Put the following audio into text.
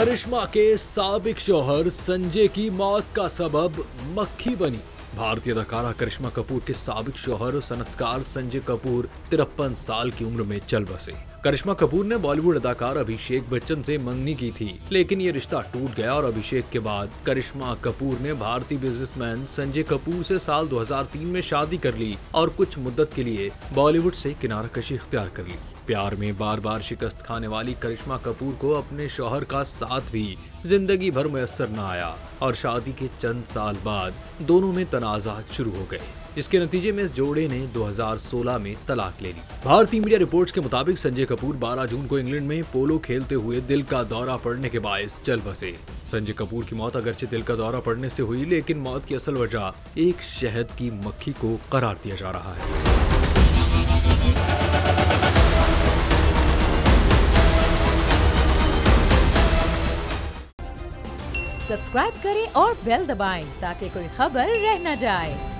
करिश्मा के साबिक शौहर संजय की मौत का सबब मक्खी बनी। भारतीय अदाकारा करिश्मा कपूर के साबिक शौहर और सनअतकार संजय कपूर 53 साल की उम्र में चल बसे। करिश्मा कपूर ने बॉलीवुड अदाकार अभिषेक बच्चन से मंगनी की थी, लेकिन ये रिश्ता टूट गया और अभिषेक के बाद करिश्मा कपूर ने भारतीय बिजनेसमैन संजय कपूर से साल 2003 में शादी कर ली और कुछ मुद्दत के लिए बॉलीवुड से किनाराकशी इख्तियार कर ली। प्यार में बार बार शिकस्त खाने वाली करिश्मा कपूर को अपने शौहर का साथ भी जिंदगी भर मुयस्सर न आया और शादी के चंद साल बाद दोनों में तनाज़ात शुरू हो गए। इसके नतीजे में इस जोड़े ने 2016 में तलाक ले ली। भारतीय मीडिया रिपोर्ट्स के मुताबिक संजय कपूर 12 जून को इंग्लैंड में पोलो खेलते हुए दिल का दौरा पड़ने के बायस चल बसे। संजय कपूर की मौत अगरचे दिल का दौरा पड़ने से हुई, लेकिन मौत की असल वजह एक शहद की मक्खी को करार दिया जा रहा है। सब्सक्राइब करें और बेल दबाएं ताकि कोई खबर रह न जाए।